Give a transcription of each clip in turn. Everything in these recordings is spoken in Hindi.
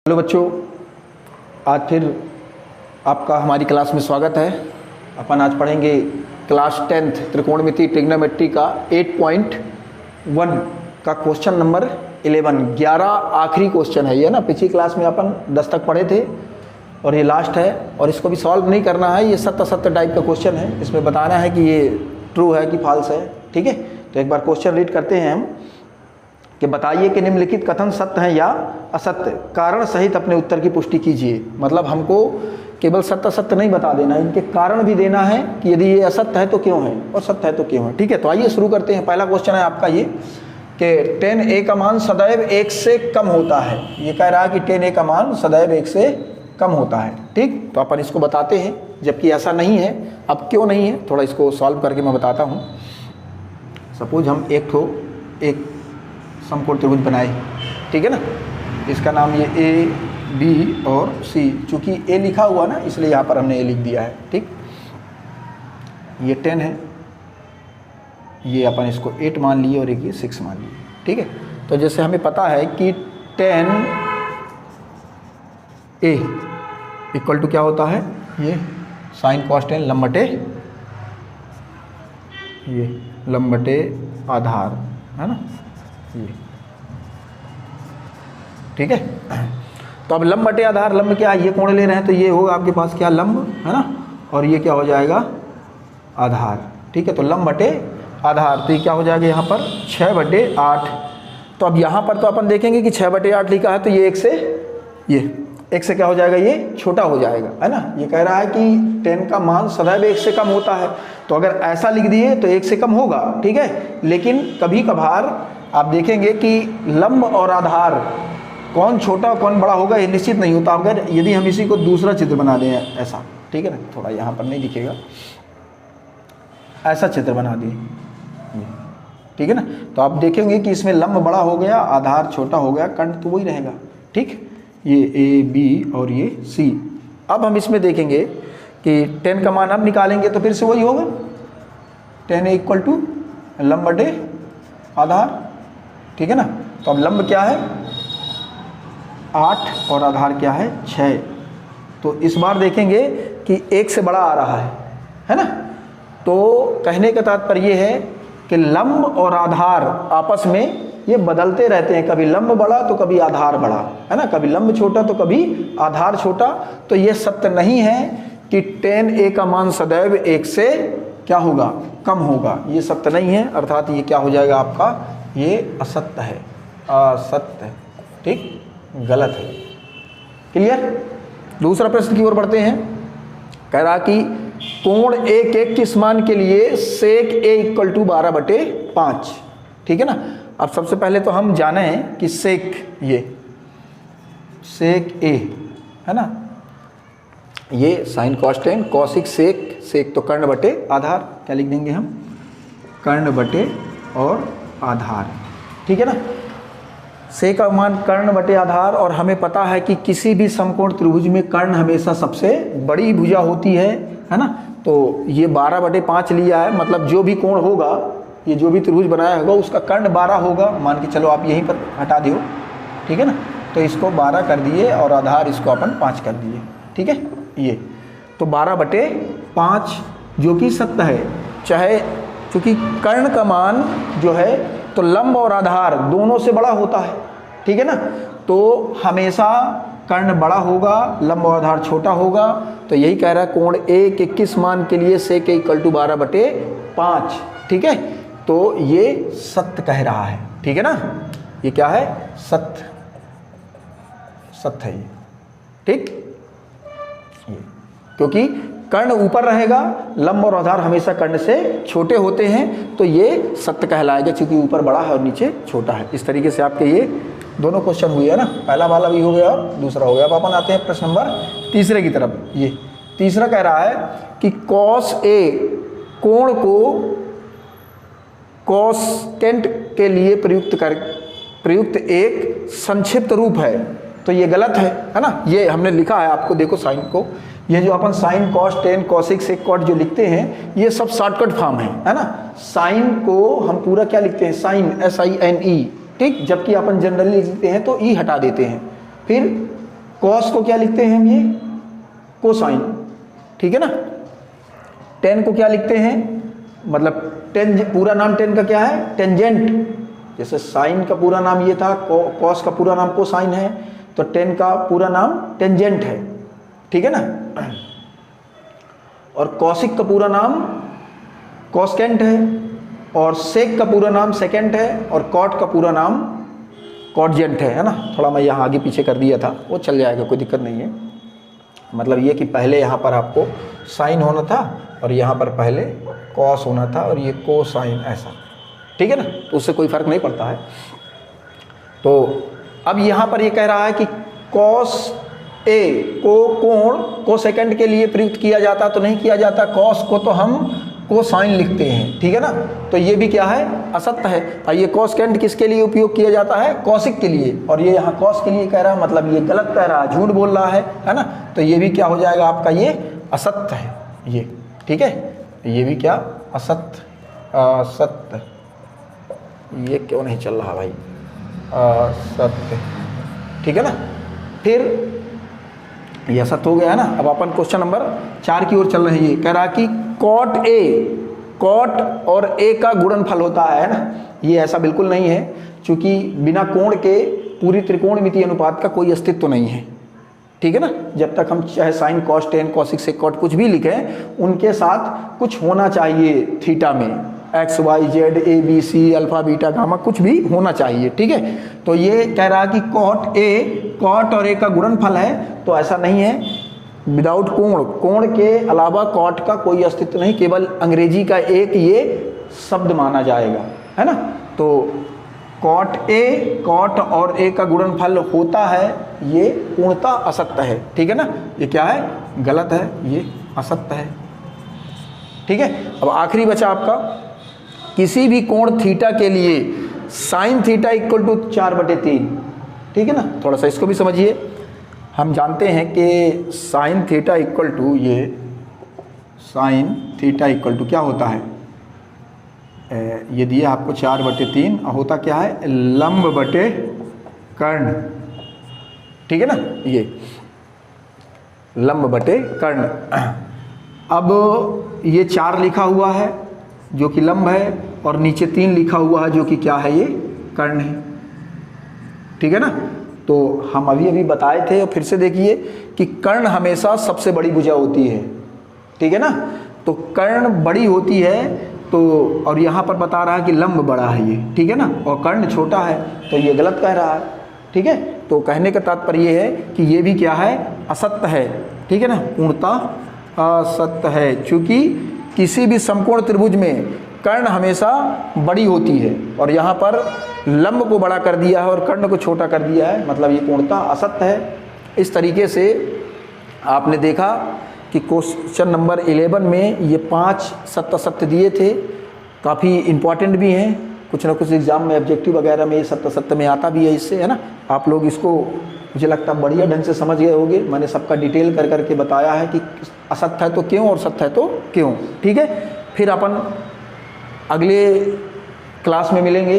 हेलो बच्चों, आज फिर आपका हमारी क्लास में स्वागत है। अपन आज पढ़ेंगे क्लास 10th त्रिकोणमिति ट्रिग्नोमेट्री का 8.1 का क्वेश्चन नंबर 11 आखिरी क्वेश्चन है ये ना। पिछली क्लास में अपन 10 तक पढ़े थे और ये लास्ट है और इसको भी सॉल्व नहीं करना है। ये सत्य असत्य टाइप का क्वेश्चन है, इसमें बताना है कि ये ट्रू है कि फॉल्स है। ठीक है, तो एक बार क्वेश्चन रीड करते हैं हम कि बताइए कि निम्नलिखित कथन सत्य हैं या असत्य, कारण सहित अपने उत्तर की पुष्टि कीजिए। मतलब हमको केवल सत्य असत्य नहीं बता देना है, इनके कारण भी देना है कि यदि ये असत्य है तो क्यों है और सत्य है तो क्यों है। ठीक है, तो आइए शुरू करते हैं। पहला क्वेश्चन है आपका ये कि 10a का मान सदैव 1 से कम होता है। ये कह रहा है कि 10a का मान सदैव 1 से कम होता है। ठीक, तो अपन इसको बताते हैं, जबकि ऐसा नहीं है। अब क्यों नहीं है, थोड़ा इसको सॉल्व करके मैं बताता हूँ। सपोज हम एक समकोण त्रिभुज बनाए, ठीक है ना। इसका नाम ये ए, बी और सी, चूँकि ए लिखा हुआ ना इसलिए यहाँ पर हमने ए लिख दिया है। ठीक, ये 10 है, ये अपन इसको 8 मान लिए और एक ये 6 मान लिए। ठीक है, तो जैसे हमें पता है कि 10a इक्वल टू क्या होता है, ये साइन कॉस 10 लंब बटे आधार है ना ये। ठीक है, तो अब लंब बटे आधार, लंब क्या है, ये कोण ले रहे हैं तो ये होगा आपके पास क्या, लंब है ना, और ये क्या हो जाएगा, आधार। ठीक है, तो लंब बटे आधार, तो ये क्या हो जाएगा यहाँ पर 6/8। तो अब यहाँ पर तो अपन देखेंगे कि 6/8 लिखा है तो ये 1 से क्या हो जाएगा, ये छोटा हो जाएगा है ना। ये कह रहा है कि 10 का मान सदैव 1 से कम होता है, तो अगर ऐसा लिख दिए तो 1 से कम होगा। ठीक है, लेकिन कभी कभार आप देखेंगे कि लंब और आधार कौन छोटा कौन बड़ा होगा ये निश्चित नहीं होता। अगर यदि हम इसी को दूसरा चित्र बना दें ऐसा, ठीक है ना, थोड़ा यहाँ पर नहीं दिखेगा, ऐसा चित्र बना दिए, ठीक है ना, तो आप देखेंगे कि इसमें लंब बड़ा हो गया, आधार छोटा हो गया, कंठ तो वही रहेगा। ठीक, ये ए, बी और ये सी। अब हम इसमें देखेंगे कि 10 का मान अब निकालेंगे तो फिर से वही होगा, 10a इक्वल टू लंब बटे आधार। ठीक है ना, तो अब लंब क्या है 8 और आधार क्या है 6। तो इस बार देखेंगे कि 1 से बड़ा आ रहा है ना। तो कहने का तात्पर्य है कि लंब और आधार आपस में ये बदलते रहते हैं, कभी लंब बड़ा तो कभी आधार बड़ा है ना, कभी लंब छोटा तो कभी आधार छोटा। तो ये सत्य नहीं है कि 10a का मान सदैव 1 से क्या होगा, कम होगा, ये सत्य नहीं है। अर्थात ये क्या हो जाएगा आपका, ये असत्य है, असत्य। ठीक, गलत है। क्लियर। दूसरा प्रश्न की ओर बढ़ते हैं। कह रहा कि कोण एक किस मान के लिए सेक a इक्वल टू 12/5। ठीक है ना। अब सबसे पहले तो हम जाने हैं कि सेक, ये सेक a है ना, ये साइन कॉस 10 कॉसिक सेक तो कर्ण बटे आधार, क्या लिख देंगे हम, कर्ण बटे और आधार। ठीक है ना, से का मान कर्ण बटे आधार। और हमें पता है कि किसी भी समकोण त्रिभुज में कर्ण हमेशा सबसे बड़ी भुजा होती है ना। तो ये 12/5 लिया है, मतलब जो भी कोण होगा, ये जो भी त्रिभुज बनाया होगा उसका कर्ण 12 होगा। मान के चलो आप यहीं पर हटा दियो, ठीक है ना, तो इसको 12 कर दिए और आधार इसको अपन 5 कर दिए। ठीक है, ये तो 12/5 जो कि सत्य है, चाहे चूँकि कर्ण का मान जो है तो लंब और आधार दोनों से बड़ा होता है। ठीक है ना, तो हमेशा कर्ण बड़ा होगा, लंब और आधार छोटा होगा। तो यही कह रहा है कोण a के किस मान के लिए सेक a इक्वल टू 12/5। ठीक है, तो ये सत्य कह रहा है। ठीक है ना, ये क्या है, सत्य है ये। ठीक, ये क्योंकि कर्ण ऊपर रहेगा, लंब और आधार हमेशा कर्ण से छोटे होते हैं, तो ये सत्य कहलाएगा, क्योंकि ऊपर बड़ा है और नीचे छोटा है। इस तरीके से आपके ये दोनों क्वेश्चन हुए है ना, पहला वाला भी हो गया और दूसरा हो गया। अब अपन आते हैं प्रश्न नंबर तीसरे की तरफ। ये तीसरा कह रहा है कि कॉस a कोण को कॉसेकेंट के लिए प्रयुक्त एक संक्षिप्त रूप है। तो ये गलत है ना। ये हमने लिखा है, आपको देखो साइन को, ये जो अपन sine cos 10 cosec sec cot जो लिखते हैं ये सब शॉर्टकट फॉर्म है ना। साइन को हम पूरा क्या लिखते हैं, साइन SINE, ठीक, जबकि अपन जनरली लिखते हैं तो ई हटा देते हैं, फिर कॉस को क्या लिखते हैं हम, ये कोसाइन, ठीक है ना। टेन को क्या लिखते हैं, मतलब टेन, पूरा नाम टेन का क्या है, टेंजेंट। जैसे साइन का पूरा नाम ये था, कॉस का पूरा नाम कोसाइन है, तो टेन का पूरा नाम टेंजेंट है, ठीक है ना। और कॉसिक का पूरा नाम कॉस्केंट है, और सेक का पूरा नाम सेकेंट है, और कॉट का पूरा नाम कॉटजेंट है ना। थोड़ा मैं यहाँ आगे पीछे कर दिया था, वो चल जाएगा, कोई दिक्कत नहीं है। मतलब ये कि पहले यहाँ पर आपको साइन होना था और यहाँ पर पहले कॉस होना था और ये कोसाइन, ऐसा, ठीक है ना। तो उससे कोई फर्क नहीं पड़ता है। तो अब यहाँ पर ये कह रहा है कि कॉस ए को कोण को सेकंड के लिए प्रयुक्त किया जाता, तो नहीं किया जाता। कॉस को तो हम कोसाइन लिखते हैं, ठीक है ना। तो ये भी क्या है, असत्य है। और ये कोसेकेंट किसके लिए उपयोग किया जाता है, कॉसिक के लिए, और ये यहाँ कॉस के लिए कह रहा है, मतलब ये गलत कह रहा है, झूठ बोल रहा है ना। तो ये भी क्या हो जाएगा आपका, ये असत्य है ये, ठीक है। ये भी क्या, असत्य, असत्य, ये क्यों नहीं चल रहा भाई, असत्य, ठीक है ना। फिर ये असत्य हो गया है ना। अब अपन क्वेश्चन नंबर 4 की ओर चल रहे हैं। ये कह रहा कि कॉट ए, कॉट और ए का गुणनफल होता है ना। ये ऐसा बिल्कुल नहीं है, क्योंकि बिना कोण के पूरी त्रिकोणमितीय अनुपात का कोई अस्तित्व नहीं है, ठीक है ना। जब तक हम चाहे sine cos tan cosec sec cot कुछ भी लिखें, उनके साथ कुछ होना चाहिए थीटा में, x y z a b c alpha beta gamma, कुछ भी होना चाहिए, ठीक है। तो ये कह रहा कि कॉट ए, कॉट और ए का गुणनफल है, तो ऐसा नहीं है। विदाउट कोण, कोण के अलावा कॉट का कोई अस्तित्व नहीं, केवल अंग्रेजी का एक ये शब्द माना जाएगा, है ना। तो कॉट ए, कॉट और ए का गुणनफल होता है, ये पूर्णतः असत्य है, ठीक है ना। ये क्या है, गलत है, ये असत्य है, ठीक है। अब आखिरी बचा आपका, किसी भी कोण थीटा के लिए साइन थीटा इक्वल टू 4/3, ठीक है ना। थोड़ा सा इसको भी समझिए। हम जानते हैं कि साइन थीटा इक्वल टू, ये साइन थीटा इक्वल टू क्या होता है, ये दिया आपको 4/3, होता क्या है, लंब बटे कर्ण, ठीक है ना। ये लंब बटे कर्ण। अब ये 4 लिखा हुआ है जो कि लंब है, और नीचे 3 लिखा हुआ है जो कि क्या है, ये कर्ण है, ठीक है ना। तो हम अभी बताए थे, और फिर से देखिए कि कर्ण हमेशा सबसे बड़ी भुजा होती है, ठीक है ना। तो कर्ण बड़ी होती है, तो और यहाँ पर बता रहा है कि लंब बड़ा है ये, ठीक है ना, और कर्ण छोटा है, तो ये गलत कह रहा है, ठीक है। तो कहने का तात्पर्य ये है कि ये भी क्या है, असत्य है, ठीक है ना, पूर्णतः असत्य है। चूँकि किसी भी समकोण त्रिभुज में कर्ण हमेशा बड़ी होती है, और यहाँ पर लंब को बड़ा कर दिया है और कर्ण को छोटा कर दिया है, मतलब ये पूर्णतः असत्य है। इस तरीके से आपने देखा कि क्वेश्चन नंबर 11 में ये 5 सत्य असत्य दिए थे, काफ़ी इम्पॉर्टेंट भी हैं, कुछ ना कुछ एग्जाम में ऑब्जेक्टिव वगैरह में ये सत्य असत्य में आता भी है इससे, है ना। आप लोग इसको मुझे लगता है बढ़िया ढंग से समझ गए होंगे। मैंने सबका डिटेल कर करके बताया है कि असत्य है तो क्यों और सत्य है तो क्यों, ठीक है। फिर अपन अगले क्लास में मिलेंगे,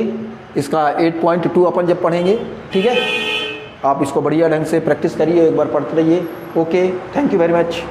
इसका 8.2 अपन जब पढ़ेंगे, ठीक है। आप इसको बढ़िया ढंग से प्रैक्टिस करिए, एक बार पढ़ते रहिए। Okay, thank you very much.